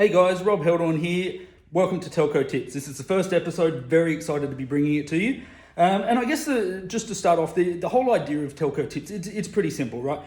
Hey guys, Rob Heldorn here. Welcome to Telco Tips. This is the first episode, very excited to be bringing it to you. And I guess just to start off, the whole idea of Telco Tips, it's pretty simple, right?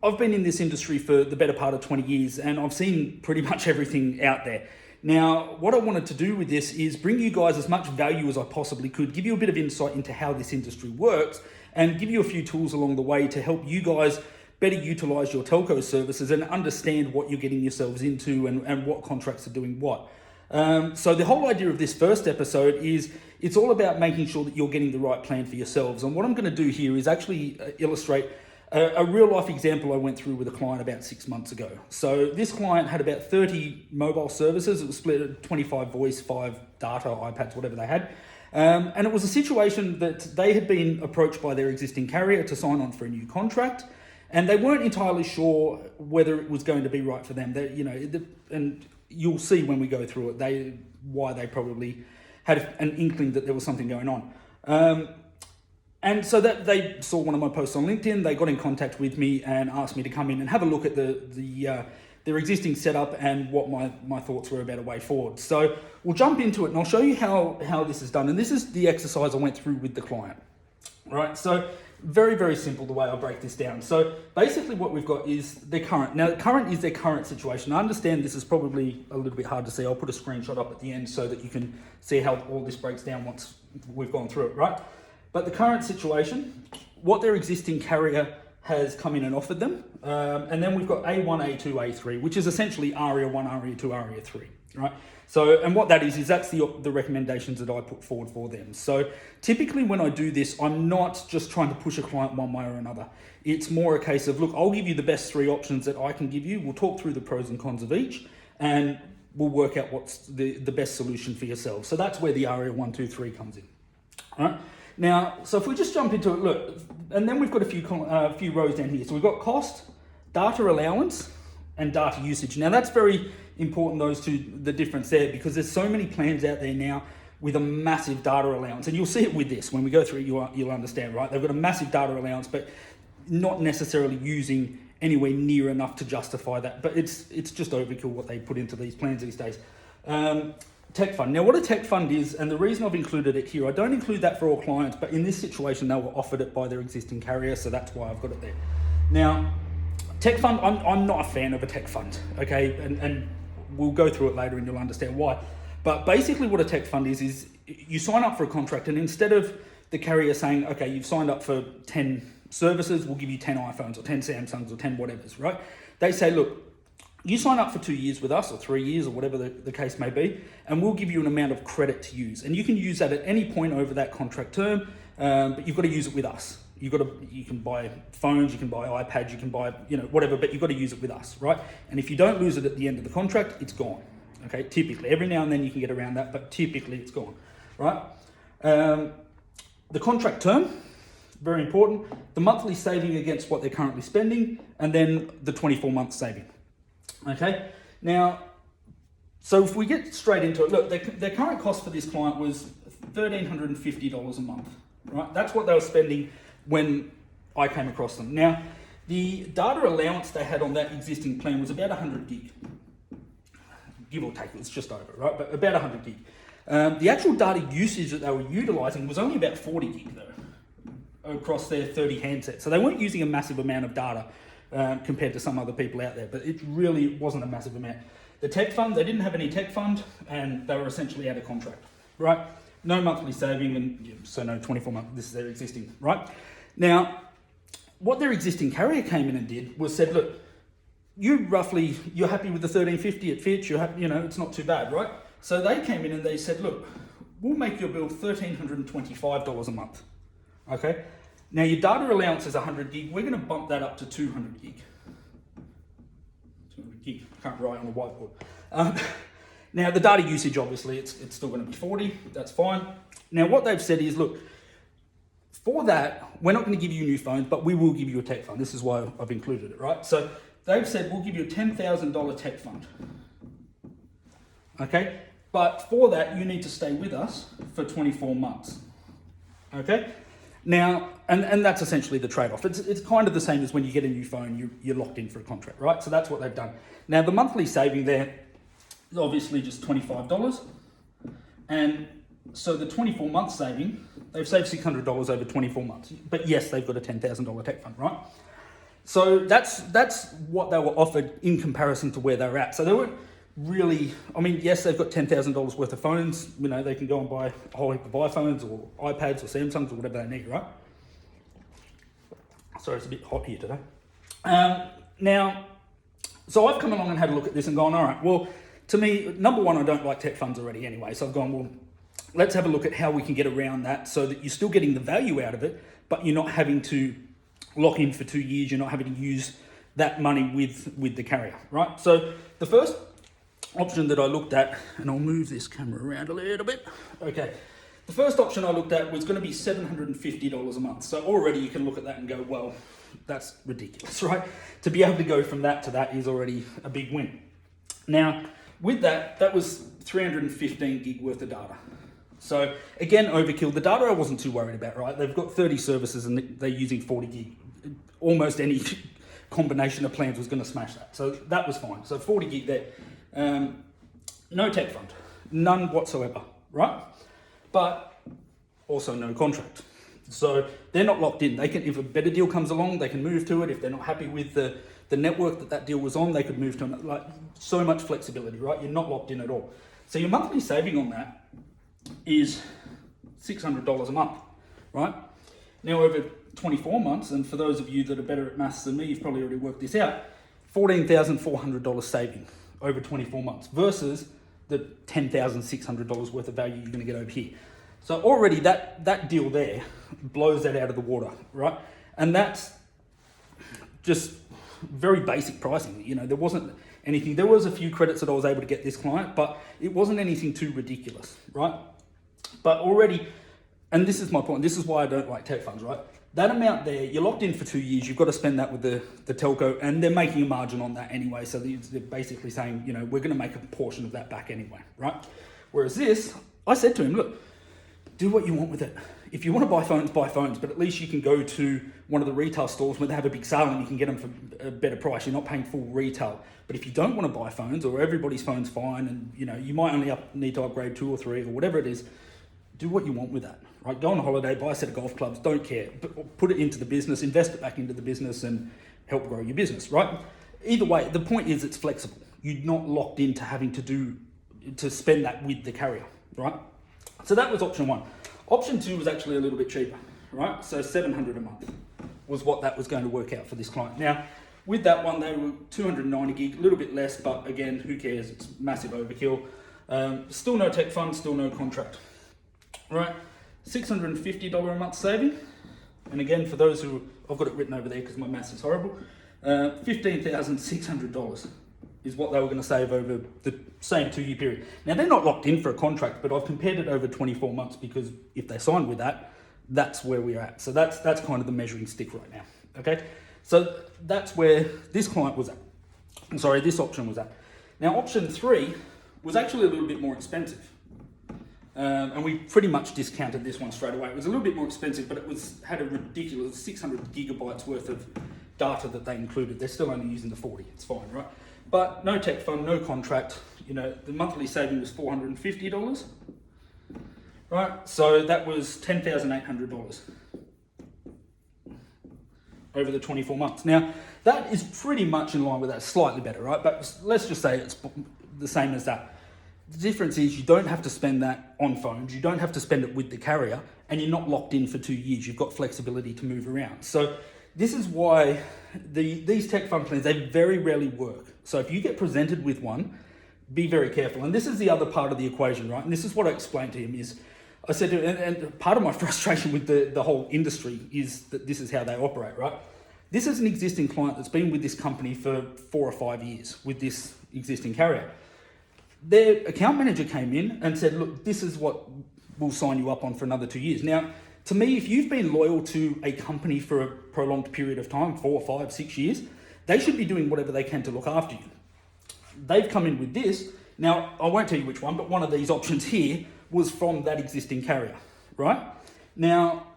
I've been in this industry for the better part of 20 years and I've seen pretty much everything out there. Now, what I wanted to do with this is bring you guys as much value as I possibly could, give you a bit of insight into how this industry works, and give you a few tools along the way to help you guys better utilize your telco services and understand what you're getting yourselves into and what contracts are doing what. So the whole idea of this first episode is it's all about making sure that you're getting the right plan for yourselves. And what I'm going to do here is actually illustrate a real life example I went through with a client about 6 months ago. So this client had about 30 mobile services. It was split at 25 voice, 5 data, iPads, whatever they had. And it was a situation that they had been approached by their existing carrier to sign on for a new contract. And they weren't entirely sure whether it was going to be right for them. And you'll see when we go through it, why they probably had an inkling that there was something going on. And so that they saw one of my posts on LinkedIn, they got in contact with me and asked me to come in and have a look at their existing setup and what my thoughts were about a way forward. So we'll jump into it and I'll show you how this is done. And this is the exercise I went through with the client, right? So very, very simple the way I break this down. So basically what we've got is their current. Now, current is their current situation. I understand this is probably a little bit hard to see. I'll put a screenshot up at the end so that you can see how all this breaks down once we've gone through it, right? But the current situation, what their existing carrier has come in and offered them. And then we've got A1, A2, A3, which is essentially ARIA 1, ARIA 2, ARIA 3, right? So, and what that is that's the recommendations that I put forward for them. So typically when I do this, I'm not just trying to push a client one way or another. It's more a case of, look, I'll give you the best 3 options that I can give you. We'll talk through the pros and cons of each and we'll work out what's the best solution for yourself. So that's where the ARIA 1, 2, 3 comes in, all right? Now, so if we just jump into it, look, and then we've got a few rows down here. So we've got cost, data allowance, and data usage. Now that's very important, those two, the difference there, because there's so many plans out there now with a massive data allowance. And you'll see it with this. When we go through it, you'll understand, right? They've got a massive data allowance, but not necessarily using anywhere near enough to justify that. But it's just overkill what they put into these plans these days. Tech fund. Now what a tech fund is, and the reason I've included it here, I don't include that for all clients, but in this situation, they were offered it by their existing carrier, so that's why I've got it there. Now, tech fund, I'm not a fan of a tech fund, okay? And we'll go through it later and you'll understand why. But basically what a tech fund is you sign up for a contract and instead of the carrier saying, okay, you've signed up for 10 services, we'll give you 10 iPhones or 10 Samsungs or 10 whatevers, right? They say, look, you sign up for 2 years with us or 3 years or whatever the case may be, and we'll give you an amount of credit to use. And you can use that at any point over that contract term, but you've got to use it with us. You can buy phones, you can buy iPads, you can buy, whatever, but you've got to use it with us, right? And if you don't lose it at the end of the contract, it's gone, okay? Typically, every now and then you can get around that, but typically it's gone, right? The contract term, very important. The monthly saving against what they're currently spending, and then the 24-month saving, okay? Now, so if we get straight into it, look, their current cost for this client was $1,350 a month, right? That's what they were spending when I came across them. Now, the data allowance they had on that existing plan was about 100 gig, give or take, it's just over, right? But about 100 gig. The actual data usage that they were utilizing was only about 40 gig though, across their 30 handsets. So they weren't using a massive amount of data compared to some other people out there, but it really wasn't a massive amount. The tech fund, they didn't have any tech fund and they were essentially out of contract, right? No monthly saving and so no 24 months, this is their existing, right? Now, what their existing carrier came in and did was said, look, you're happy with the 1350 at Fitch, it's not too bad, right? So they came in and they said, look, we'll make your bill $1,325 a month, okay? Now your data allowance is 100 gig, we're gonna bump that up to 200 gig. 200 gig, I can't write on a whiteboard. Now the data usage, obviously, it's still gonna be 40, that's fine. Now what they've said is, look, for that, we're not gonna give you new phones, but we will give you a tech fund. This is why I've included it, right? So they've said, we'll give you a $10,000 tech fund, okay? But for that, you need to stay with us for 24 months, okay? Now, and that's essentially the trade-off. It's kind of the same as when you get a new phone, you're locked in for a contract, right? So that's what they've done. Now, the monthly saving there, is obviously just $25. And so the 24-month saving, they've saved $600 over 24 months. But yes, they've got a $10,000 tech fund, right? So that's what they were offered in comparison to where they were at. So they weren't really, I mean, yes, they've got $10,000 worth of phones. You know, they can go and buy a whole heap of iPhones or iPads or Samsungs or whatever they need, right? Sorry, it's a bit hot here today. Now, so I've come along and had a look at this and gone, all right, well, to me, number one, I don't like tech funds already anyway. So I've gone, well, let's have a look at how we can get around that so that you're still getting the value out of it, but you're not having to lock in for 2 years. You're not having to use that money with the carrier, right? So the first option that I looked at, and I'll move this camera around a little bit. Okay. The first option I looked at was going to be $750 a month. So already you can look at that and go, well, that's ridiculous, right? To be able to go from that to that is already a big win. Now, with that, that was 315 gig worth of data. So again, overkill. The data I wasn't too worried about, right? They've got 30 services and they're using 40 gig. Almost any combination of plans was going to smash that. So that was fine. So 40 gig there. No tech fund, none whatsoever, right? But also no contract. So they're not locked in. They can, if a better deal comes along, they can move to it. If they're not happy with the network that deal was on, they could move to it. Like, so much flexibility, right? You're not locked in at all. So your monthly saving on that is $600 a month, right? Now over 24 months, and for those of you that are better at maths than me, you've probably already worked this out, $14,400 saving over 24 months versus the $10,600 worth of value you're going to get over here. So already that deal there blows that out of the water, right? And that's just very basic pricing. You know, there wasn't anything. There was a few credits that I was able to get this client, but it wasn't anything too ridiculous, right? But already, and this is my point, this is why I don't like tech funds, right? That amount there, you're locked in for 2 years, you've got to spend that with the telco, and they're making a margin on that anyway. So they're basically saying, you know, we're going to make a portion of that back anyway, right? Whereas this, I said to him, look, do what you want with it. If you want to buy phones, but at least you can go to one of the retail stores where they have a big sale and you can get them for a better price. You're not paying full retail. But if you don't want to buy phones, or everybody's phone's fine, and you know, you might only need to upgrade 2 or 3 or whatever it is, do what you want with that, right? Go on a holiday, buy a set of golf clubs, don't care. Put it into the business, invest it back into the business and help grow your business, right? Either way, the point is it's flexible. You're not locked into having to spend that with the carrier, right? So that was option 1. Option 2 was actually a little bit cheaper, right? So $700 a month was what that was going to work out for this client. Now, with that one, they were 290 gig, a little bit less, but again, who cares? It's massive overkill. Still no tech fund, still no contract, right? $650 a month saving. And again, for those who, I've got it written over there because my maths is horrible, $15,600 is what they were going to save over the same 2-year period. Now, they're not locked in for a contract, but I've compared it over 24 months because if they sign with that, that's where we're at. So that's kind of the measuring stick right now, okay? So that's where this client was at. I'm sorry, this option was at. Now, option 3 was actually a little bit more expensive. And we pretty much discounted this one straight away. It was a little bit more expensive, but it had a ridiculous 600 gigabytes worth of data that they included. They're still only using the 40, it's fine, right? But no tech fund, no contract. You know, the monthly saving was $450, right? So that was $10,800 over the 24 months. Now, that is pretty much in line with that, slightly better, right? But let's just say it's the same as that. The difference is you don't have to spend that on phones, you don't have to spend it with the carrier, and you're not locked in for 2 years. You've got flexibility to move around. So this is why these tech fund plans, they very rarely work. So if you get presented with one, be very careful. And this is the other part of the equation, right? And this is what I explained to him is, I said to him, and part of my frustration with the whole industry is that this is how they operate, right? This is an existing client that's been with this company for 4 or 5 years with this existing carrier. Their account manager came in and said, look, this is what we'll sign you up on for another 2 years. Now, to me, if you've been loyal to a company for a prolonged period of time, 4, 5, 6 years, they should be doing whatever they can to look after you. They've come in with this. Now, I won't tell you which one, but one of these options here was from that existing carrier, right? Now,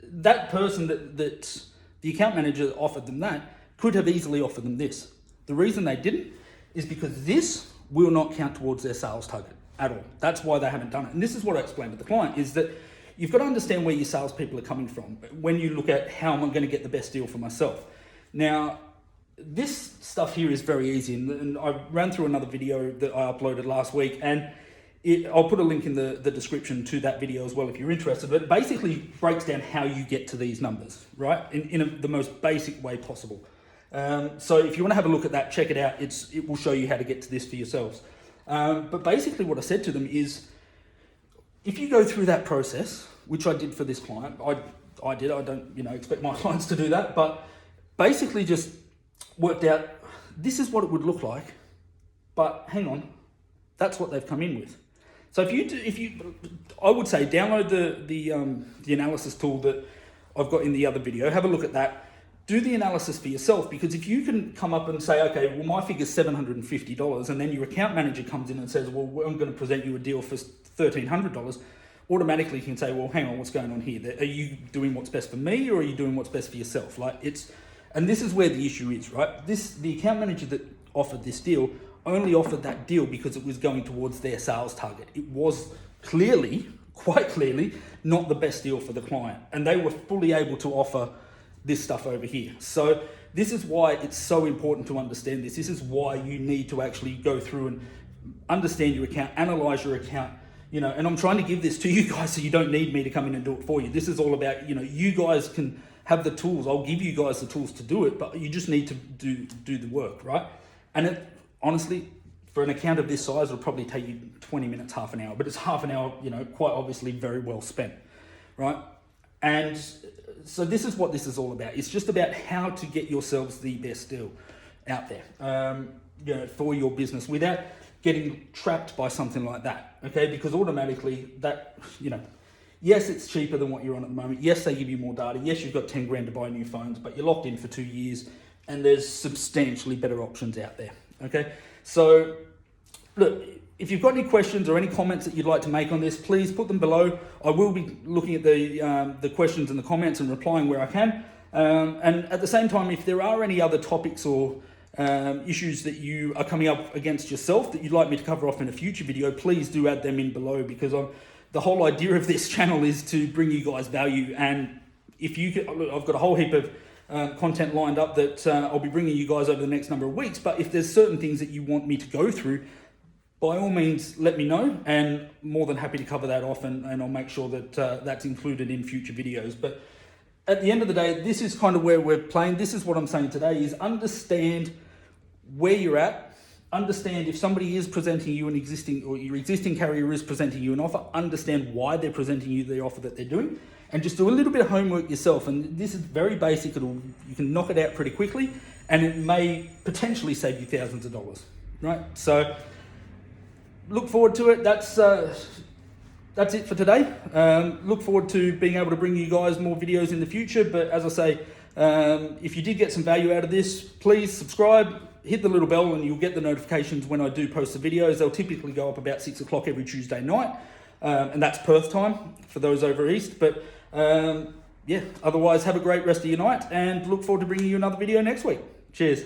that person that the account manager offered them that could have easily offered them this. The reason they didn't is because this will not count towards their sales target at all. That's why they haven't done it. And this is what I explained to the client, is that you've got to understand where your salespeople are coming from when you look at how am I going to get the best deal for myself. Now, this stuff here is very easy, and I ran through another video that I uploaded last week, and I'll put a link in the description to that video as well if you're interested, but it basically breaks down how you get to these numbers, right? In the most basic way possible. So if you want to have a look at that, check it out. It will show you how to get to this for yourselves. But basically what I said to them is, if you go through that process, which I did for this client, I did, I don't expect my clients to do that, but basically just worked out, this is what it would look like, but hang on, that's what they've come in with. So I would say download the analysis tool that I've got in the other video, have a look at that, do the analysis for yourself, because if you can come up and say, okay, well, my figure's $750, and then your account manager comes in and says, well, I'm going to present you a deal for $1,300, automatically you can say, well, hang on, what's going on here? Are you doing what's best for me, or are you doing what's best for yourself? And this is where the issue is, right? The account manager that offered this deal only offered that deal because it was going towards their sales target. It was quite clearly, not the best deal for the client. And they were fully able to offer this stuff over here. So this is why it's so important to understand this. This is why you need to actually go through and understand your account, analyze your account, and I'm trying to give this to you guys so you don't need me to come in and do it for you. This is all about, you guys can have the tools. I'll give you guys the tools to do it, but you just need to do the work, right? And honestly, for an account of this size, it'll probably take you 20 minutes, half an hour, but it's half an hour, quite obviously very well spent, right? And so this is what this is all about. It's just about how to get yourselves the best deal out there, for your business without getting trapped by something like that, okay? Because automatically that, yes, it's cheaper than what you're on at the moment. Yes, they give you more data. Yes, you've got 10 grand to buy new phones, but you're locked in for 2 years, and there's substantially better options out there, okay? So, look, if you've got any questions or any comments that you'd like to make on this, please put them below. I will be looking at the questions and the comments and replying where I can. And at the same time, if there are any other topics or issues that you are coming up against yourself that you'd like me to cover off in a future video, please do add them in below, because the whole idea of this channel is to bring you guys value. And if you could, I've got a whole heap of content lined up that I'll be bringing you guys over the next number of weeks. But if there's certain things that you want me to go through, by all means, let me know, and more than happy to cover that off, and I'll make sure that that's included in future videos. But at the end of the day, this is kind of where we're playing. This is what I'm saying today, is understand where you're at. Understand if somebody is presenting you your existing carrier is presenting you an offer, understand why they're presenting you the offer that they're doing, and just do a little bit of homework yourself. And this is very basic. You can knock it out pretty quickly, and it may potentially save you thousands of dollars, right? So look forward to it. That's it for today. Look forward to being able to bring you guys more videos in the future. But as I say, if you did get some value out of this, please subscribe, hit the little bell, and you'll get the notifications when I do post the videos. They'll typically go up about 6 o'clock every Tuesday night. And that's Perth time for those over east. But otherwise, have a great rest of your night, and look forward to bringing you another video next week. Cheers.